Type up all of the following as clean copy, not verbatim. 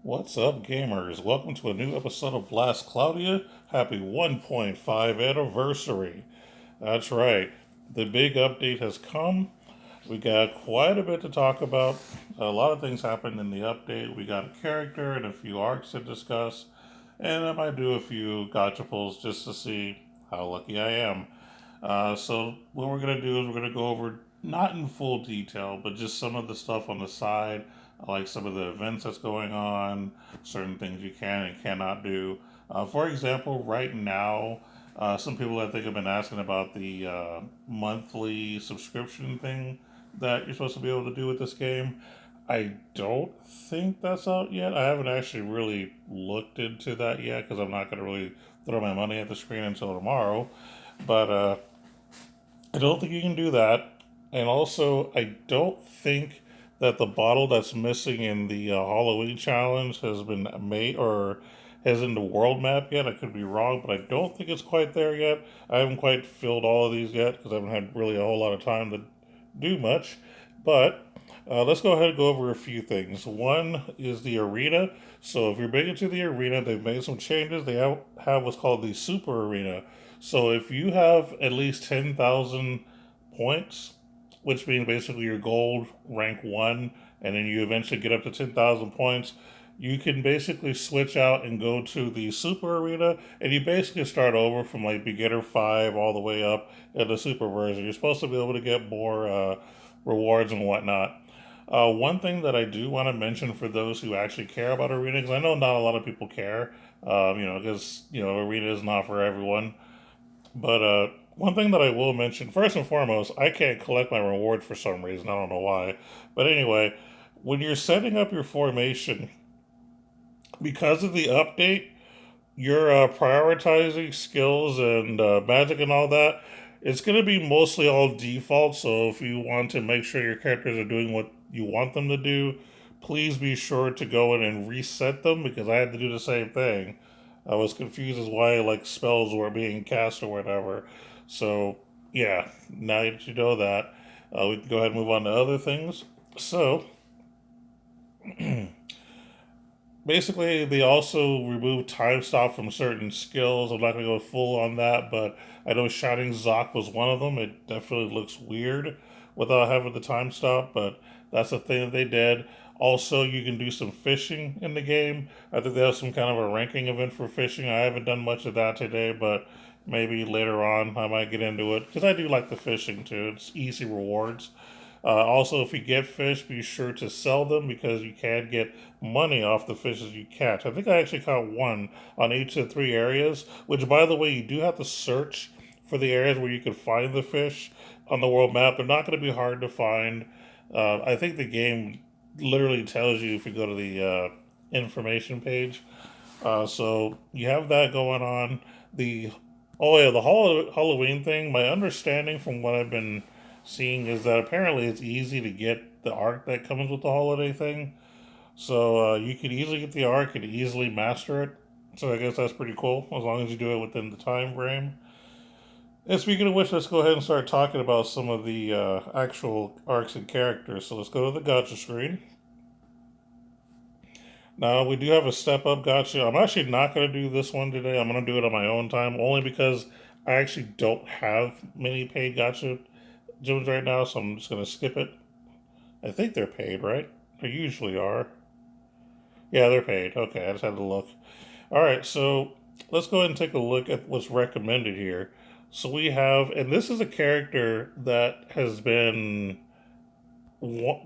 What's up, gamers? Welcome to a new episode of Last Cloudia. Happy 1.5 anniversary. That's right, the big update has come. We got quite a bit to talk about. A lot of things happened in the update. We got a character and a few arcs to discuss, and I might do a few gotcha pulls just to see how lucky I am. So, what we're going to do is we're going to go over, not in full detail, but just some of the stuff on the side, like some of the events that's going on, certain things you can and cannot do. For example, right now, some people I think have been asking about the monthly subscription thing that you're supposed to be able to do with this game. I don't think that's out yet. I haven't actually really looked into that yet because I'm not going to really throw my money at the screen until tomorrow. But I don't think you can do that. And also, I don't think that the bottle that's missing in the Halloween challenge has been made or has in the world map yet. I could be wrong, but I don't think it's quite there yet. I haven't quite filled all of these yet because I haven't had really a whole lot of time to do much. But let's go ahead and go over a few things. One is the arena. So if you're big into the arena, they've made some changes. They have what's called the super arena. So if you have at least 10,000 points, which means basically your gold rank 1, and then you eventually get up to 10,000 points, you can basically switch out and go to the super arena, and you basically start over from like beginner 5 all the way up in the super version. You're supposed to be able to get more rewards and whatnot. One thing that I do want to mention for those who actually care about arena, because I know not a lot of people care, because arena is not for everyone. But one thing that I will mention, first and foremost, I can't collect my rewards for some reason. I don't know why. But anyway, when you're setting up your formation, because of the update, you're prioritizing skills and magic and all that. It's going to be mostly all default. So if you want to make sure your characters are doing what you want them to do, please be sure to go in and reset them because I had to do the same thing. I was confused as why like spells were being cast or whatever. So yeah, now that you know that, we can go ahead and move on to other things. So basically, they also remove time stop from certain skills. I'm not going to go full on that, but I know Shining Zoc was one of them. It definitely looks weird without having the time stop, but that's a thing that they did. Also, you can do some fishing in the game. I think they have some kind of a ranking event for fishing. I haven't done much of that today, but maybe later on I might get into it because I do like the fishing too. It's easy rewards. Also, if you get fish, be sure to sell them because you can get money off the fishes you catch. I think I actually caught one on each of the 3 areas, which, by the way, you do have to search for the areas where you can find the fish on the world map. They're not going to be hard to find. I think the game literally tells you if you go to the information page. So you have that going on. The Oh yeah, the Halloween thing. My understanding from what I've been seeing is that apparently it's easy to get the arc that comes with the holiday thing. So you can easily get the arc and easily master it. So I guess that's pretty cool as long as you do it within the time frame. And speaking of which, let's go ahead and start talking about some of the actual arcs and characters. So let's go to the gotcha screen. Now we do have a step up gotcha. I'm actually not going to do this one today. I'm going to do it on my own time, only because I actually don't have many paid gotcha gems right now, so I'm just going to skip it. I think they're paid, right? They usually are. Yeah, they're paid. Okay, I just had to look. All right, so let's go ahead and take a look at what's recommended here. So we have, and this is a character that has been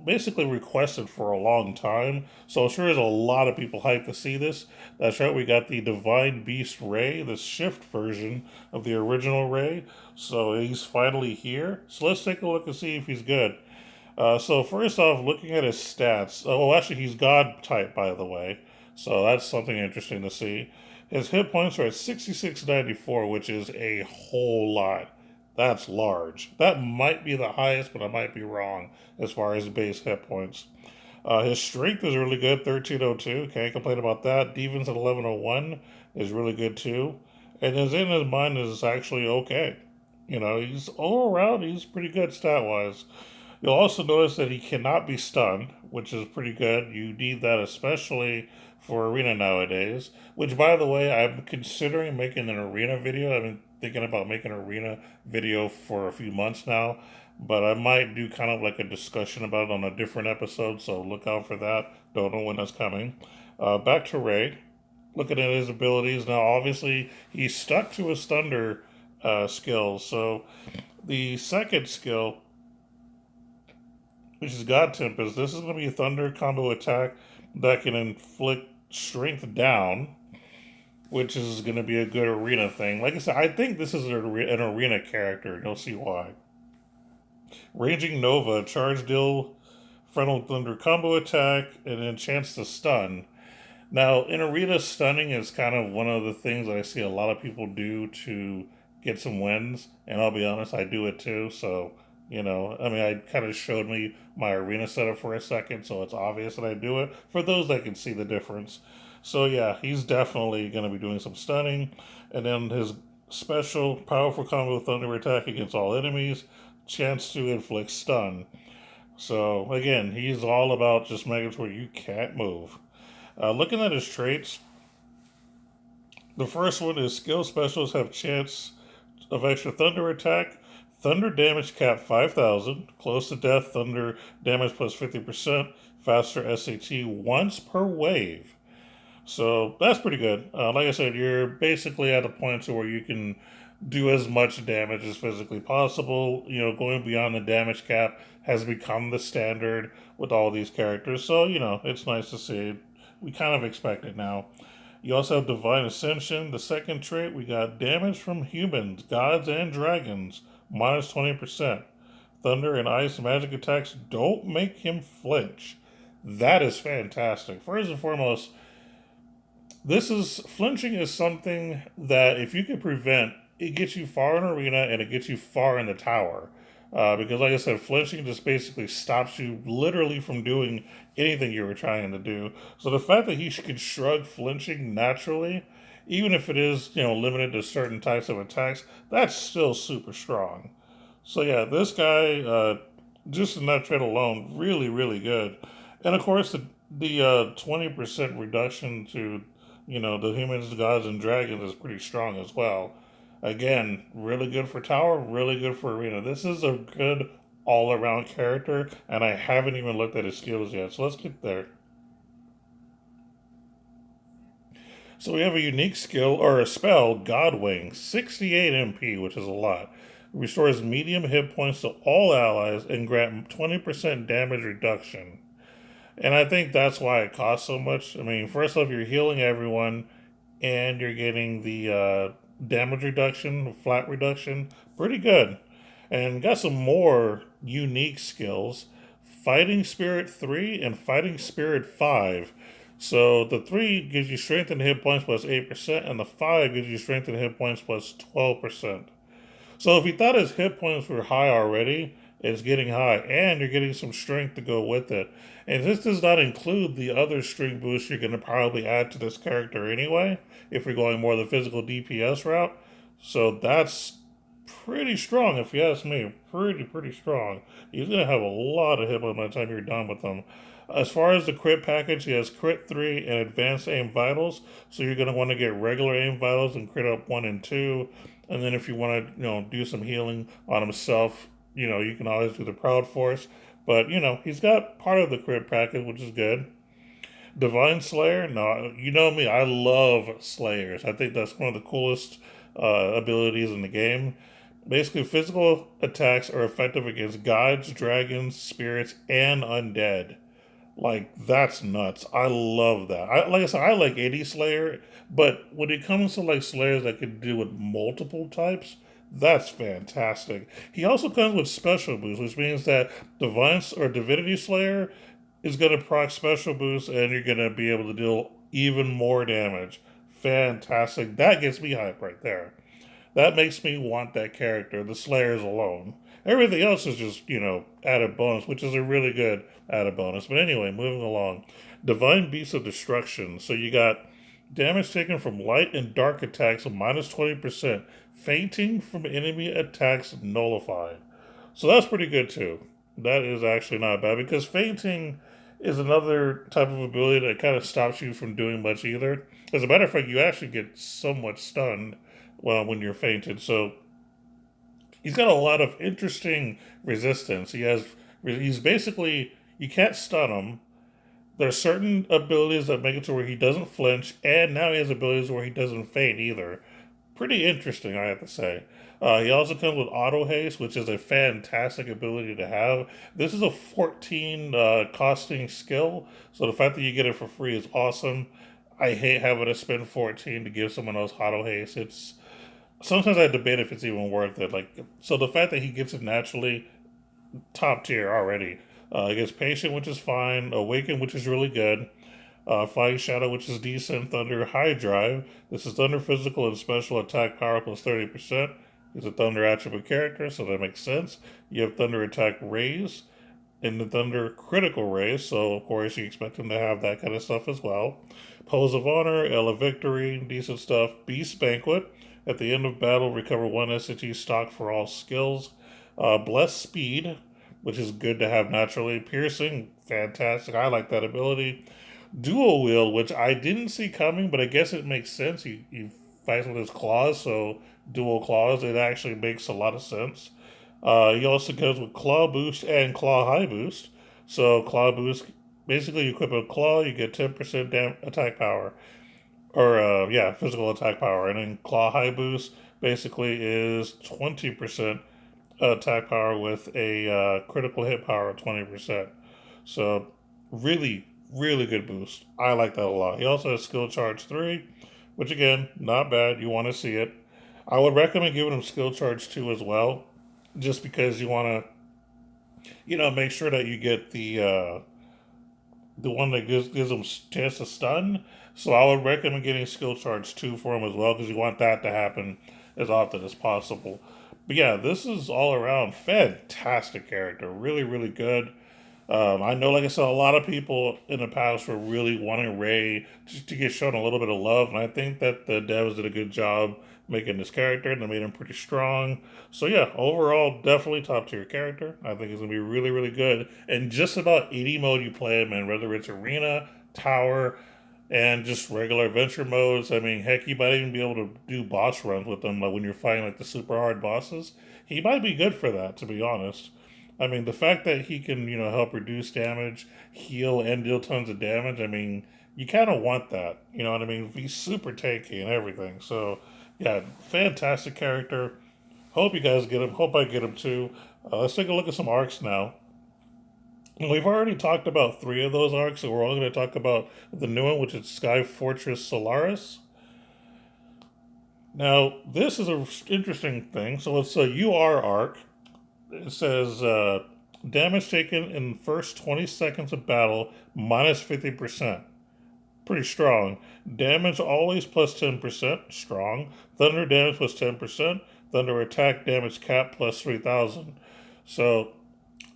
basically requested for a long time. So I'm sure there's a lot of people hyped to see this. That's right, we got the Divine Beast Rei, the shift version of the original Rei. So he's finally here. So let's take a look and see if he's good. So first off, looking at his stats. Oh, actually, he's God type, by the way. So that's something interesting to see. His hit points are at 6694, which is a whole lot. That's large. That might be the highest, but I might be wrong as far as base hit points. His strength is really good, 1302. Can't complain about that. Defense at 1101 is really good too. And his mind is actually okay. He's all around, he's pretty good stat wise. You'll also notice that he cannot be stunned, which is pretty good. You need that especially for arena nowadays. Which, by the way, I'm considering making an arena video. I've been thinking about making an arena video for a few months now, but I might do kind of like a discussion about it on a different episode, so look out for that. Don't know when that's coming. Back to Rei. Looking at his abilities now, obviously he's stuck to his thunder skills. So the second skill, which is God Tempest, this is going to be a thunder combo attack that can inflict strength down, which is going to be a good arena thing. Like I said, I think this is an arena character. You'll see why. Raging Nova, charge deal frontal thunder combo attack, and then chance to stun. Now, in arena, stunning is kind of one of the things that I see a lot of people do to get some wins, and I'll be honest, I do it too. So, I mean, I kind of showed me my arena setup for a second, so it's obvious that I do it for those that can see the difference. So, yeah, he's definitely going to be doing some stunning, and then his special powerful combo thunder attack against all enemies, chance to inflict stun. So, again, he's all about just making sure you can't move. Looking at his traits, the first one is skill specials have chance of extra thunder attack, thunder damage cap 5,000, close to death thunder damage plus 50%, faster SAT once per wave. So that's pretty good. Like I said, you're basically at a point to where you can do as much damage as physically possible. Going beyond the damage cap has become the standard with all these characters. So, it's nice to see. We kind of expect it now. You also have Divine Ascension. The second trait, we got damage from humans, gods, and dragons, minus 20%. Thunder and ice magic attacks don't make him flinch. That is fantastic. First and foremost, flinching is something that if you can prevent, it gets you far in arena and it gets you far in the tower. Because, like I said, flinching just basically stops you literally from doing anything you were trying to do. So the fact that he can shrug flinching naturally, even if it is limited to certain types of attacks, that's still super strong. So yeah, this guy, just in that trait alone, really really good. And of course the 20% reduction to the humans, gods, and dragons is pretty strong as well. Again, really good for tower, really good for arena. This is a good all around character, and I haven't even looked at his skills yet. So let's get there. So we have a unique skill or a spell, Godwing, 68 MP, which is a lot. Restores medium hit points to all allies and grant 20% damage reduction. And I think that's why it costs so much. I mean, first off, you're healing everyone, and you're getting the damage reduction, flat reduction. Pretty good. And got some more unique skills. Fighting Spirit 3 and Fighting Spirit 5. So the 3 gives you strength and hit points plus 8%, and the 5 gives you strength and hit points plus 12%. So if you thought his hit points were high already, it's getting high, and you're getting some strength to go with it. And this does not include the other strength boosts you're going to probably add to this character anyway, if you're going more the physical DPS route. So that's pretty strong, if you ask me. Pretty strong. He's going to have a lot of hit points by the time you're done with him. As far as the crit package, he has crit 3 and advanced aim vitals. So you're going to want to get regular aim vitals and crit up 1 and 2. And then if you want to, do some healing on himself, you can always do the Proud Force. But, he's got part of the crit package, which is good. Divine Slayer, no, you know me, I love Slayers. I think that's one of the coolest abilities in the game. Basically, physical attacks are effective against gods, dragons, spirits, and undead. Like, that's nuts. I love that. Like I said, I like any Slayer, but when it comes to like Slayers that can deal with multiple types, that's fantastic. He also comes with special boosts, which means that Divine or Divinity Slayer is going to proc special boosts, and you're going to be able to deal even more damage. Fantastic. That gets me hyped right there. That makes me want that character, the Slayers alone. Everything else is just, added bonus, which is a really good added bonus. But anyway, moving along. Divine Beast of Destruction. So you got damage taken from light and dark attacks of minus 20%. Fainting from enemy attacks nullified. So that's pretty good too. That is actually not bad because fainting is another type of ability that kind of stops you from doing much either. As a matter of fact, you actually get somewhat stunned when you're fainted. So he's got a lot of interesting resistance. He's basically, you can't stun him. There's certain abilities that make it to where he doesn't flinch, and now he has abilities where he doesn't faint either. Pretty interesting, I have to say. He also comes with auto haste, which is a fantastic ability to have. This is a 14 costing skill, so the fact that you get it for free is awesome. I hate having to spend 14 to give someone else auto haste. It's sometimes I debate if it's even worth it. Like, so the fact that he gets it naturally, top tier already. He gets patient, which is fine. Awaken, which is really good. Flying Shadow, which is decent. Thunder High Drive. This is Thunder physical and special attack power plus 30%. He's a Thunder attribute character, so that makes sense. You have Thunder attack raise and the Thunder critical raise, so of course you expect him to have that kind of stuff as well. Pose of Honor, Ela Victory, decent stuff. Beast Banquet. At the end of battle, recover 1 SAT stock for all skills. Bless Speed, which is good to have naturally. Piercing, fantastic. I like that ability. Dual Wield, which I didn't see coming, but I guess it makes sense. He fights with his claws, so dual claws. It actually makes a lot of sense. He also goes with Claw Boost and Claw High Boost. So Claw Boost, basically you equip a claw, you get 10% attack power. Or, yeah, physical attack power. And then Claw High Boost basically is 20% attack power with a critical hit power of 20%. So, really, really good boost. I like that a lot. He also has Skill Charge 3, which again, not bad. You want to see it. I would recommend giving him Skill Charge 2 as well, just because you want to, make sure that you get the one that gives him chance to stun. So I would recommend getting Skill Charge 2 for him as well, because you want that to happen as often as possible. But yeah, this is all around fantastic character. Really, really good. I know, like I said, a lot of people in the past were really wanting Rei just to get shown a little bit of love, and I think that the devs did a good job making this character, and they made him pretty strong. So yeah, overall, definitely top tier character. I think he's gonna be really, really good. And just about any mode you play him in, whether it's arena, tower, and just regular adventure modes. I mean, heck, you might even be able to do boss runs with them, like when you're fighting like the super hard bosses. He might be good for that, to be honest. I mean, the fact that he can, help reduce damage, heal, and deal tons of damage, I mean, you kind of want that. You know what I mean? He's super tanky and everything. So, yeah, fantastic character. Hope you guys get him. Hope I get him too. Let's take a look at some arcs now. We've already talked about 3 of those arcs, so we're all going to talk about the new one, which is Sky Fortress Solaris. Now, this is an interesting thing. So it's a UR arc. It says damage taken in the first 20 seconds of battle minus 50%. Pretty strong. Damage always plus 10%. Strong. Thunder damage plus 10%. Thunder attack damage cap plus 3,000. So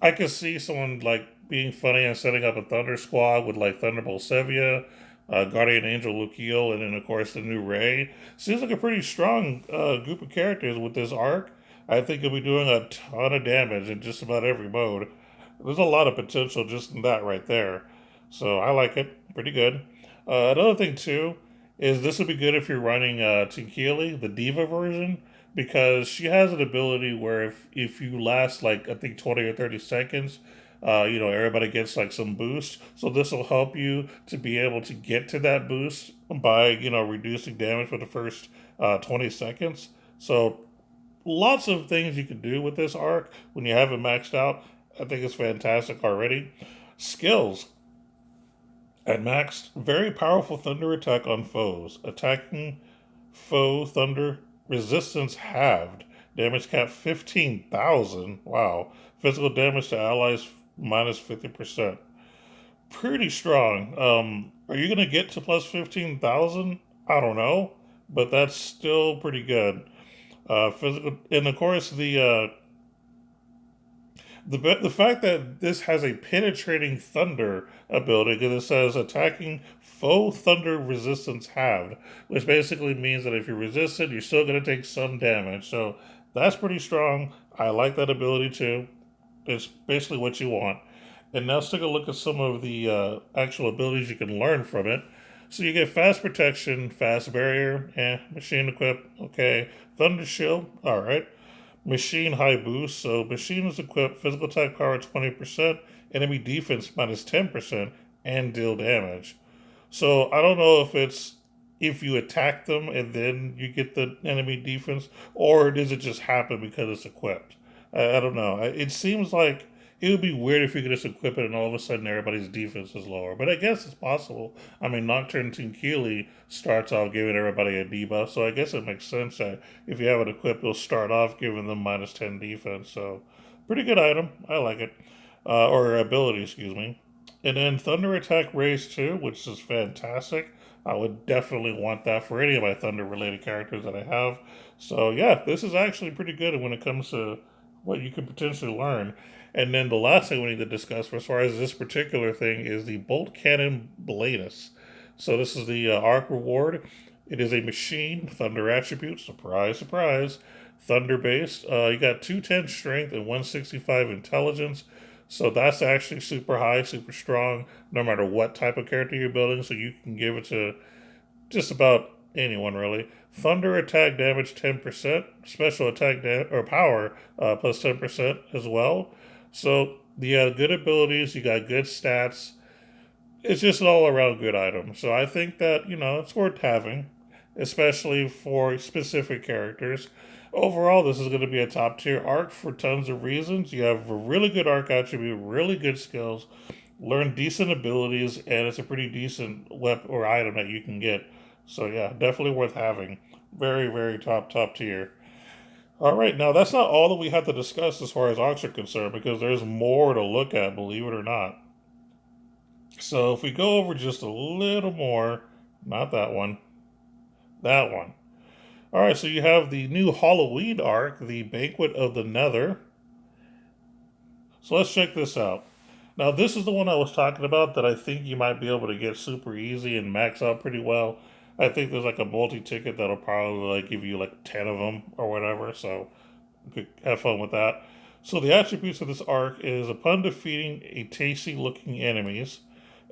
I could see someone like being funny and setting up a Thunder Squad with like Thunderbolt Sevia, Guardian Angel Lukiel, and then of course the new Rei. Seems like a pretty strong group of characters with this arc. I think he'll be doing a ton of damage in just about every mode. There's a lot of potential just in that right there. So I like it. Pretty good. Another thing too is this would be good if you're running Tequili, the Diva version, because she has an ability where if you last like I think 20 or 30 seconds, everybody gets like some boost. So this will help you to be able to get to that boost by reducing damage for the first 20 seconds. So lots of things you can do with this arc when you have it maxed out. I think it's fantastic already. Skills. At max, very powerful thunder attack on foes. Attacking foe thunder resistance halved. Damage cap 15,000. Wow. Physical damage to allies minus 50%. Pretty strong. Are you going to get to plus 15,000? I don't know. But that's still pretty good. Physical, and of course the fact that this has a penetrating thunder ability, because it says attacking foe thunder resistance halved, which basically means that if you resist it, you're still going to take some damage. So that's pretty strong. I like that ability too. It's basically what you want. And now let's take a look at some of the actual abilities you can learn from it. So you get fast protection, fast barrier, machine equip, okay. Thunder shield, alright. Machine high boost, so machine is equipped physical attack power 20%, enemy defense minus 10%, and deal damage. So I don't know if it's if you attack them and then you get the enemy defense, or does it just happen because it's equipped? I don't know. It seems like it would be weird if you could just equip it and all of a sudden everybody's defense is lower. But I guess it's possible. I mean, Nocturne Tinkeely starts off giving everybody a debuff, so I guess it makes sense that if you have it equipped, you'll start off giving them minus 10 defense. So, pretty good item. I like it. Or ability, excuse me. And then Thunder Attack Raise 2, which is fantastic. I would definitely want that for any of my Thunder related characters that I have. So, yeah, this is actually pretty good when it comes to what you can potentially learn. And then the last thing we need to discuss, as far as this particular thing, is the Bolt Cannon Bladus. So, this is the arc reward. It is a machine, Thunder attribute, surprise, surprise. Thunder based. You got 210 strength and 165 intelligence. So that's actually super high, super strong, no matter what type of character you're building. So you can give it to just about anyone, really. Thunder attack damage 10%, special attack or power plus 10% as well. So you got good abilities, you got good stats. It's just an all around good item. So I think that, it's worth having, especially for specific characters. Overall, this is going to be a top tier arc for tons of reasons. You have a really good arc attribute, really good skills, learn decent abilities, and it's a pretty decent weapon or item that you can get. So yeah, definitely worth having. Very, very top tier. All right, now that's not all that we have to discuss as far as arcs are concerned, because there's more to look at, believe it or not. So if we go over just a little more, not that one, that one. All right, so you have the new Halloween arc, the Banquet of the Nether. So let's check this out. Now, this is the one I was talking about that I think you might be able to get super easy and max out pretty well. I think there's like a multi-ticket that'll probably like give you like 10 of them or whatever, so you could have fun with that. So the attributes of this arc is upon defeating a tasty looking enemies,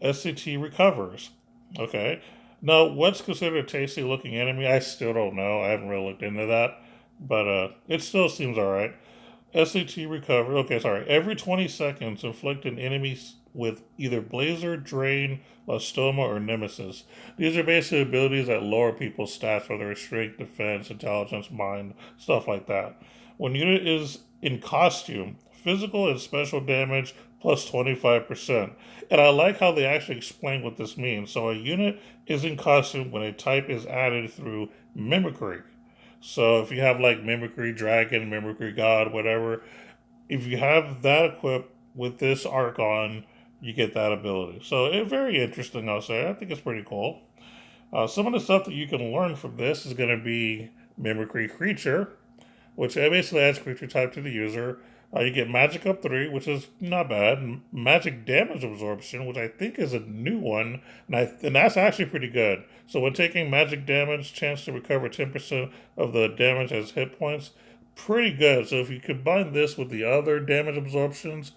SCT recovers. Okay. Now, what's considered a tasty looking enemy? I still don't know. I haven't really looked into that, but it still seems alright. SCT recover. Okay, sorry. Every 20 seconds, inflict an enemy with either Blazer, Drain, Lastoma, or Nemesis. These are basically abilities that lower people's stats, whether it's strength, defense, intelligence, mind, stuff like that. When unit is in costume, physical and special damage plus 25%. And I like how they actually explain what this means. So a unit is in costume when a type is added through mimicry. So if you have like Mimicry Dragon, Mimicry God, whatever, if you have that equipped with this arc on, you get that ability. So it's very interesting, I'll say. I think it's pretty cool. Some of the stuff that you can learn from this is going to be Mimicry Creature, which basically adds creature type to the user. You get magic up 3, which is not bad. Magic damage absorption, which I think is a new one, and that's actually pretty good. So when taking magic damage, chance to recover 10% of the damage as hit points, pretty good. So if you combine this with the other damage absorptions,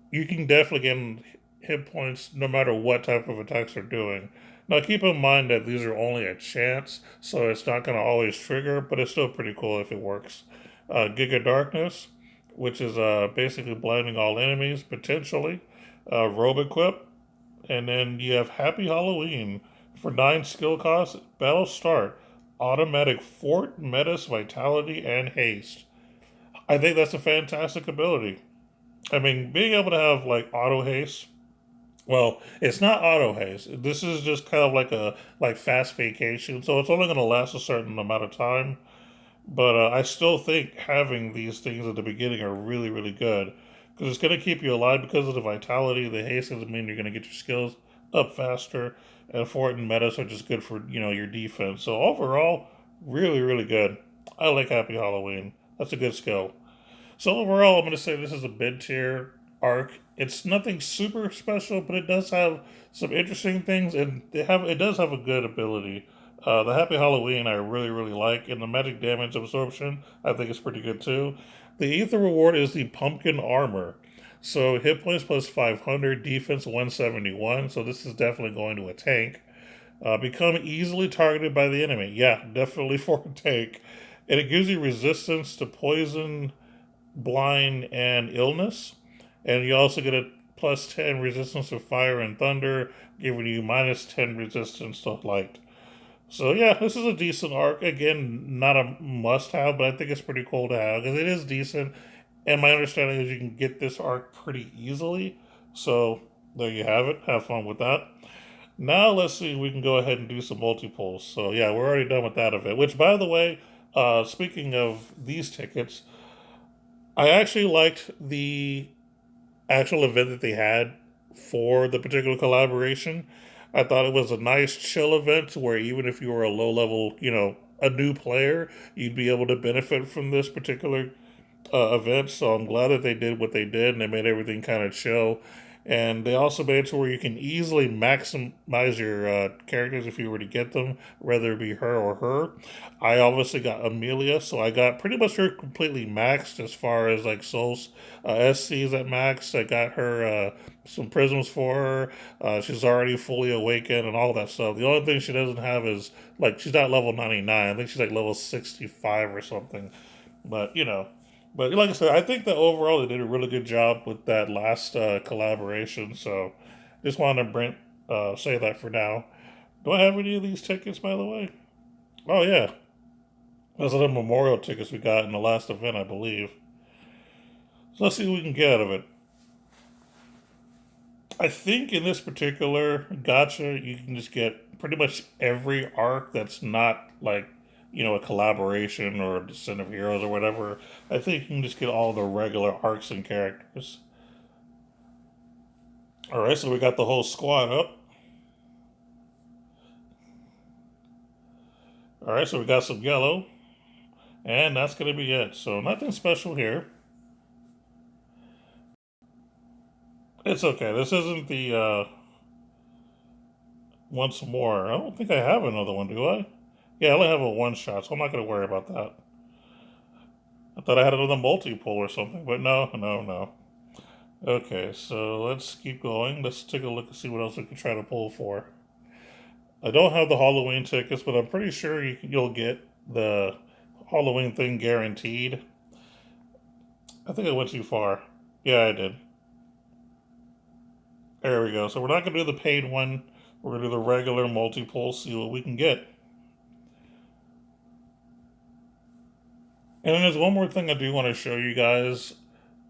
you can definitely get hit points no matter what type of attacks they're doing. Now keep in mind that these are only a chance, so it's not going to always trigger, but it's still pretty cool if it works. Giga Darkness, which is basically blinding all enemies, potentially. Robe Equip, and then you have Happy Halloween. For 9 skill costs, battle start. Automatic Fort, Menace, Vitality, and Haste. I think that's a fantastic ability. I mean, being able to have like auto haste, well, it's not auto haste. This is just kind of like a fast vacation, so it's only going to last a certain amount of time. But I still think having these things at the beginning are really, really good because it's going to keep you alive because of the vitality. The haste doesn't mean you're going to get your skills up faster, and fort and metas are just good for your defense. So overall, really, really good. I like Happy Halloween. That's a good skill. So overall, I'm going to say this is a mid tier arc. It's nothing super special, but it does have some interesting things, and it does have a good ability. The Happy Halloween I really really like, and the magic damage absorption I think is pretty good too. The Ether reward is the Pumpkin Armor. So hit points plus 500, defense 171. So this is definitely going to a tank. Become easily targeted by the enemy. Yeah, definitely for a tank. And it gives you resistance to poison, blind, and illness. And you also get a plus 10 resistance to fire and thunder, giving you minus 10 resistance to light. So yeah, this is a decent arc. Again, not a must-have, but I think it's pretty cool to have because it is decent. And my understanding is you can get this arc pretty easily. So there you have it. Have fun with that. Now let's see if we can go ahead and do some multi-pulls. So yeah, we're already done with that event. Which, by the way, speaking of these tickets, I actually liked the actual event that they had for the particular collaboration. I thought it was a nice chill event where even if you were a low level, a new player, you'd be able to benefit from this particular event. So I'm glad that they did what they did and they made everything kind of chill. And they also made it to where you can easily maximize your characters if you were to get them, whether it be her or her. I obviously got Amelia, so I got pretty much her completely maxed as far as like souls, SCs at max. I got her some prisms for her. She's already fully awakened and all that stuff. The only thing she doesn't have is like she's not level 99. I think she's like level 65 or something. But but like I said, I think that overall they did a really good job with that last collaboration. So just wanted to say that for now. Do I have any of these tickets, by the way? Oh, yeah. Those are the memorial tickets we got in the last event, I believe. So let's see what we can get out of it. I think in this particular gotcha, you can just get pretty much every arc that's not like, a collaboration or a Descent of Heroes or whatever. I think you can just get all the regular arcs and characters. Alright, so we got the whole squad up. Alright, so we got some yellow. And that's going to be it. So nothing special here. It's okay. This isn't the once more. I don't think I have another one, do I? Yeah, I only have a one shot, so I'm not going to worry about that. I thought I had another multi-pull or something, but no, no, no. Okay, so let's keep going. Let's take a look and see what else we can try to pull for. I don't have the Halloween tickets, but I'm pretty sure you'll get the Halloween thing guaranteed. I think I went too far. Yeah, I did. There we go. So we're not going to do the paid one. We're going to do the regular multi-pull, see what we can get. And then there's one more thing I do want to show you guys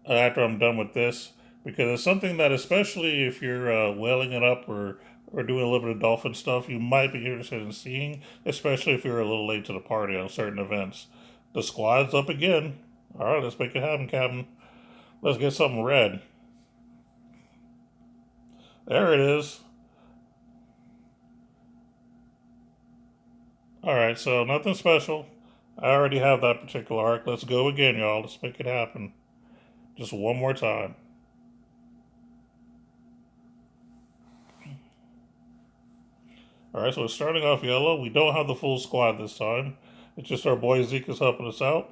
after I'm done with this, because it's something that, especially if you're whaling it up or doing a little bit of dolphin stuff, you might be interested in seeing, especially if you're a little late to the party on certain events. The squad's up again. All right, let's make it happen, Captain. Let's get something red. There it is. All right, so nothing special. I already have that particular arc. Let's go again, y'all. Let's make it happen. Just one more time. All right, so we're starting off yellow. We don't have the full squad this time. It's just our boy Zeke is helping us out.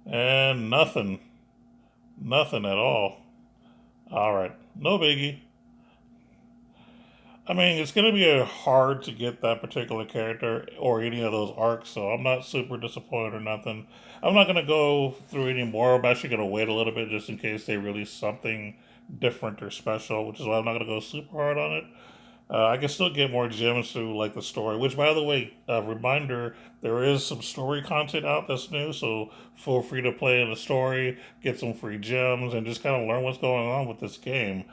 And nothing. Nothing at all. All right, no biggie. I mean, it's going to be hard to get that particular character or any of those arcs, so I'm not super disappointed or nothing. I'm not going to go through any more. I'm actually going to wait a little bit just in case they release something different or special, which is why I'm not going to go super hard on it. I can still get more gems through like the story, which, by the way, reminder, there is some story content out that's new, so feel free to play in the story, get some free gems, and just kind of learn what's going on with this game.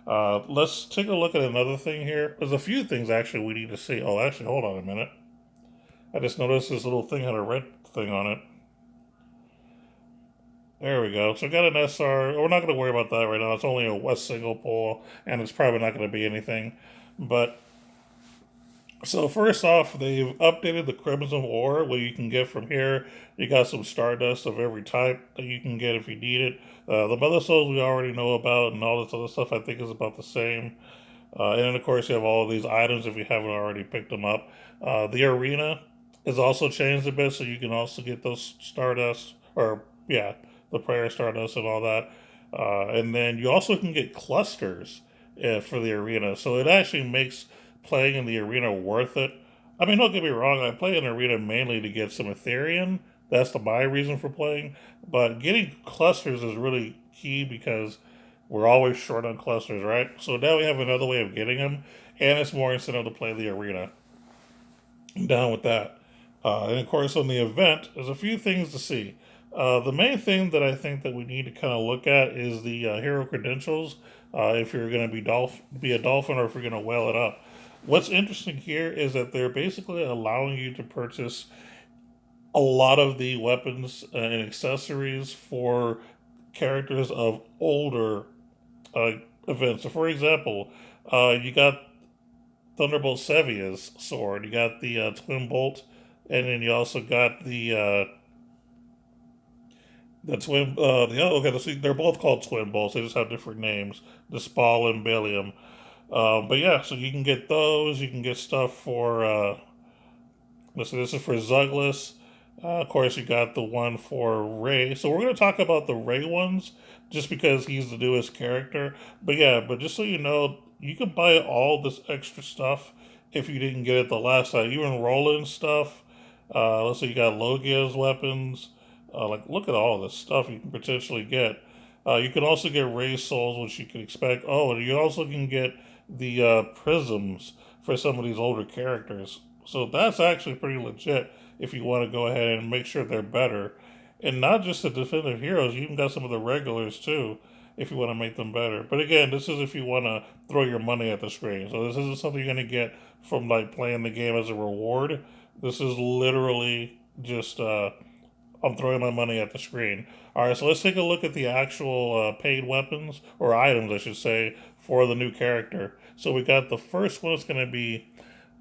Let's take a look at another thing here. There's a few things actually we need to see. Oh, actually, hold on a minute. I just noticed this little thing had a red thing on it. There we go. So I got an SR. We're not going to worry about that right now. It's only a single pull, and it's probably not going to be anything. But so first off, they've updated the Crimson Ore, what you can get from here. You got some Stardust of every type that you can get if you need it. The Mother Souls we already know about, and all this other stuff I think is about the same. And then of course you have all of these items if you haven't already picked them up. The arena is also changed a bit, so you can also get those Stardust. or yeah, the prayer stardust and all that. And then you also can get clusters for the arena, so it actually makes playing in the arena worth it. I mean, don't get me wrong, I play in arena mainly to get some Ethereum. That's my reason for playing. But getting clusters is really key because we're always short on clusters, right? So now we have another way of getting them, and it's more incentive to play the arena. I'm down with that. And of course, on the event, there's a few things to see. The main thing that I think that we need to kind of look at is the hero credentials. If you're going to be a dolphin, or if you're going to whale it up. What's interesting here is that they're basically allowing you to purchase a lot of the weapons and accessories for characters of older uh, events. So, for example, you got Thunderbolt Sevia's sword. You got the Twin Bolt, and then you also got the twin. Okay, so they're both called Twin Bolts. They just have different names. The Spall and Balium. But yeah, so you can get those. You can get stuff for. So this is for Zuglis. Of course, you got the one for Rei. So we're going to talk about the Rei ones just because he's the newest character. But yeah, but just so you know, you can buy all this extra stuff if you didn't get it the last time. Even Roland stuff. Let's say you got Logia's weapons. Look at all this stuff you can potentially get. You can also get Ray Souls, which you can expect. Oh, and you also can get the prisms for some of these older characters. So that's actually pretty legit if you want to go ahead and make sure they're better. And not just the definitive heroes, you even got some of the regulars too if you want to make them better. But again, this is if you want to throw your money at the screen. So this isn't something you're going to get from like playing the game as a reward. This is literally just I'm throwing my money at the screen. All right, so let's take a look at the actual paid weapons or items, I should say, for the new character. So we got the first one is going to be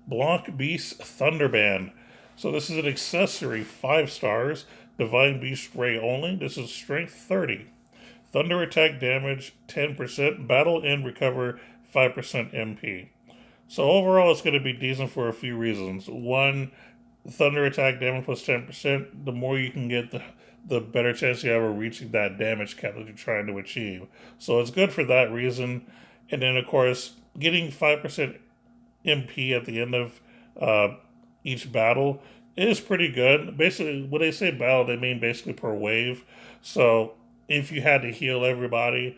Banquet Beast Thunderband. So this is an accessory, 5 stars, Divine Beast Rei only. This is strength 30. Thunder attack damage 10%, battle and recover 5% MP. So overall, it's going to be decent for a few reasons. One, thunder attack damage plus 10%. The more you can get, the better chance you have of reaching that damage cap that you're trying to achieve. So it's good for that reason. And then, of course, getting 5% MP at the end of each battle is pretty good. Basically, when they say battle, they mean basically per wave. So if you had to heal everybody,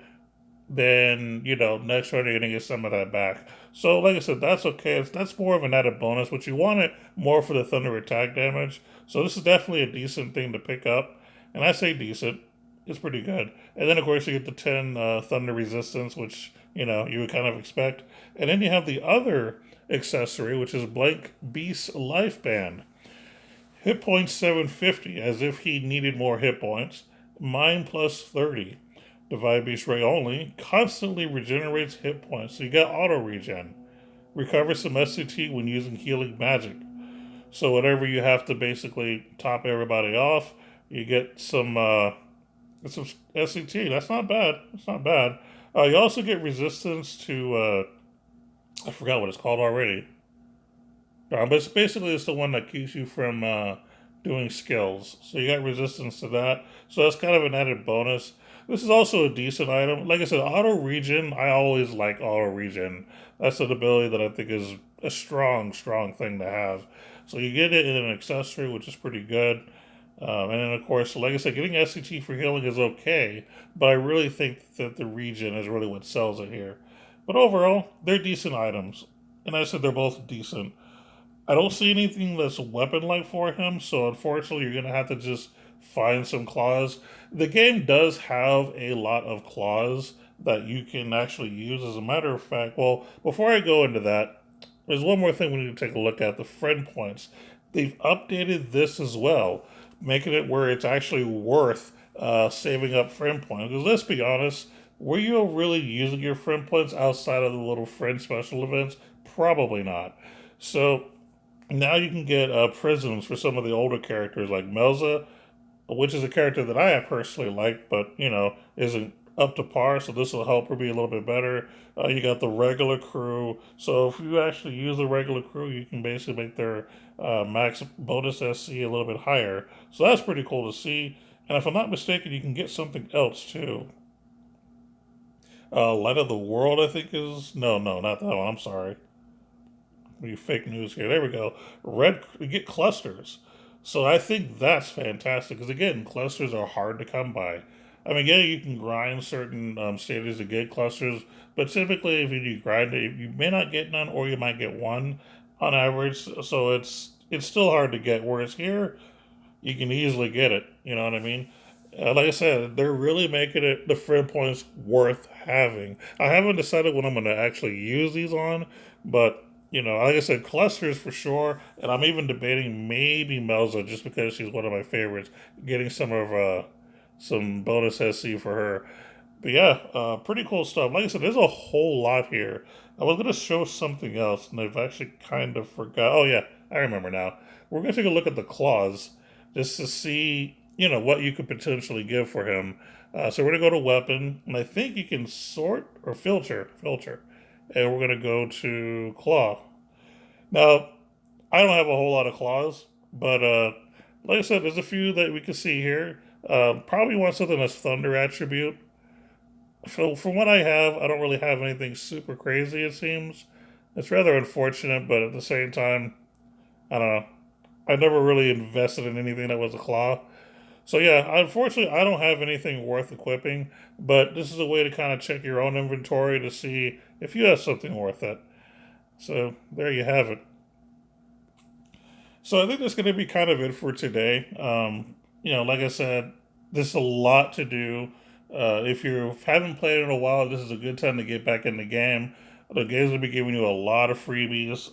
then next round you're gonna get some of that back. So like I said, that's okay. That's more of an added bonus, but you want it more for the thunder attack damage. So this is definitely a decent thing to pick up, and I say decent. It's pretty good. And then of course you get the 10 thunder resistance, which you would kind of expect. And then you have the other accessory, which is Blank Beast Life Band. Hit points 750, as if he needed more hit points. Mine plus 30. Divine Beast Rei only, constantly regenerates hit points. So you got auto regen. Recover some SCT when using healing magic. So whenever you have to basically top everybody off, you get some SCT. That's not bad. That's not bad. You also get resistance to I forgot what it's called already. But it's the one that keeps you from doing skills. So you got resistance to that. So that's kind of an added bonus. This is also a decent item. Like I said, auto regen, I always like auto regen. That's an ability that I think is a strong, strong thing to have. So you get it in an accessory, which is pretty good. And then, of course, like I said, getting SCT for healing is okay, but I really think that the regen is really what sells it here. But overall, they're decent items. And I said they're both decent. I don't see anything that's weapon like for him, so unfortunately, you're going to have to just find some claws. The game does have a lot of claws that you can actually use. As a matter of fact, well, before I go into that, there's one more thing we need to take a look at the friend points. They've updated this as well, making it where it's actually worth saving up friend points. Because let's be honest, were you really using your friend points outside of the little friend special events? Probably not. So now you can get prisms for some of the older characters like Melza, which is a character that I personally like, but isn't up to par. So this will help her be a little bit better. You got the regular crew. So if you actually use the regular crew, you can basically make their max bonus SC a little bit higher. So that's pretty cool to see. And if I'm not mistaken, you can get something else too. Light of the World, I think is no, not that one. I'm sorry. We fake news here. There we go. Red, we get clusters. So I think that's fantastic because again, clusters are hard to come by. I mean, yeah, you can grind certain stages to get clusters, but typically, if you do grind it, you may not get none, or you might get one on average. So it's still hard to get. Whereas here, you can easily get it. You know what I mean? Like I said, they're really making it the friend points worth having. I haven't decided what I'm going to actually use these on, but like I said, clusters for sure. And I'm even debating maybe Melza just because she's one of my favorites. Getting some bonus SC for her. But yeah, pretty cool stuff. Like I said, there's a whole lot here. I was gonna show something else, and I've actually kind of forgot. Oh yeah, I remember now. We're gonna take a look at the claws just to see, what you could potentially give for him. So we're gonna go to weapon, and I think you can sort or filter, and we're gonna go to claw. Now, I don't have a whole lot of claws, but like I said, there's a few that we can see here. Probably want something that's thunder attribute. So from what I have, I don't really have anything super crazy. It seems it's rather unfortunate, but at the same time, I don't know. I never really invested in anything that was a claw. So yeah, unfortunately, I don't have anything worth equipping. But this is a way to kind of check your own inventory to see if you have something worth it. So there you have it. So I think that's going to be kind of it for today. Like I said, there's a lot to do. If you haven't played in a while, this is a good time to get back in the game. The game's going to be giving you a lot of freebies.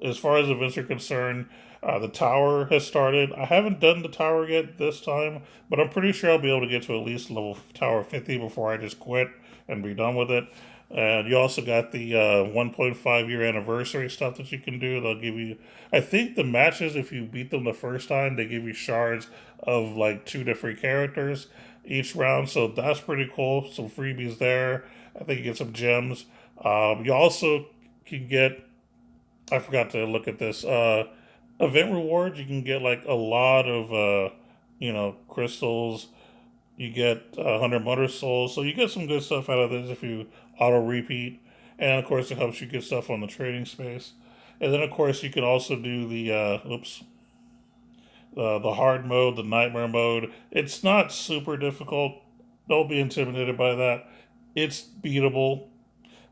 As far as events are concerned, the tower has started. I haven't done the tower yet this time, but I'm pretty sure I'll be able to get to at least level tower 50 before I just quit and be done with it. And you also got the 1.5 year anniversary stuff that you can do. They'll give you, I think the matches, if you beat them the first time, they give you shards of like two different characters each round. So that's pretty cool. Some freebies there. I think you get some gems. You also can get, I forgot to look at this, event rewards. You can get like a lot of, crystals. You get 100 motor souls, so you get some good stuff out of this if you auto repeat, and of course it helps you get stuff on the trading space. And then of course you can also do the hard mode, the nightmare mode. It's not super difficult. Don't be intimidated by that. It's beatable.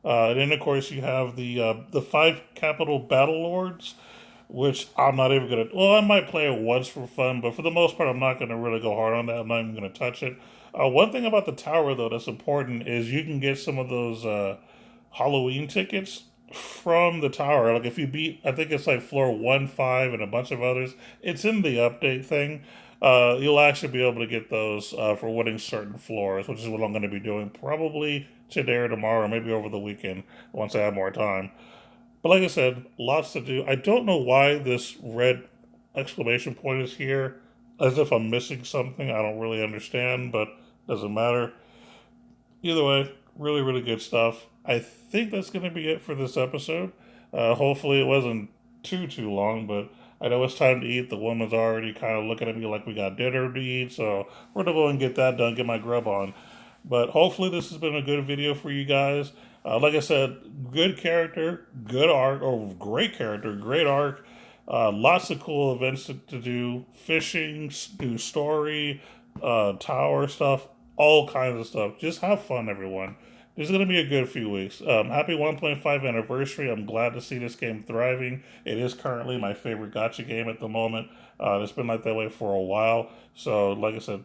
And then of course you have the five capital battle lords, which I'm not even gonna. Well, I might play it once for fun, but for the most part, I'm not gonna really go hard on that. I'm not even gonna touch it. One thing about the tower though that's important is you can get some of those Halloween tickets from the tower. Like if you beat, I think it's like floor 1, 5, and a bunch of others. It's in the update thing. You'll actually be able to get those for winning certain floors, which is what I'm going to be doing probably today or tomorrow, or maybe over the weekend once I have more time. But like I said, lots to do. I don't know why this red exclamation point is here, as if I'm missing something. I don't really understand, but doesn't matter. Either way, really, really good stuff. I think that's going to be it for this episode. Hopefully, it wasn't too long, but I know it's time to eat. The woman's already kind of looking at me like we got dinner to eat, so we're going to go and get that done, get my grub on. But hopefully, this has been a good video for you guys. Like I said, good character, good arc, or great character, great arc. Lots of cool events to do. Fishing, do story, tower stuff, all kinds of stuff. Just have fun, everyone. This is going to be a good few weeks. Happy 1.5 anniversary. I'm glad to see this game thriving. It is currently my favorite gacha game at the moment. It's been like that way for a while. So, like I said,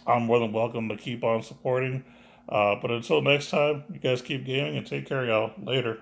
I'm more than welcome to keep on supporting. But until next time, you guys keep gaming and take care, y'all. Later.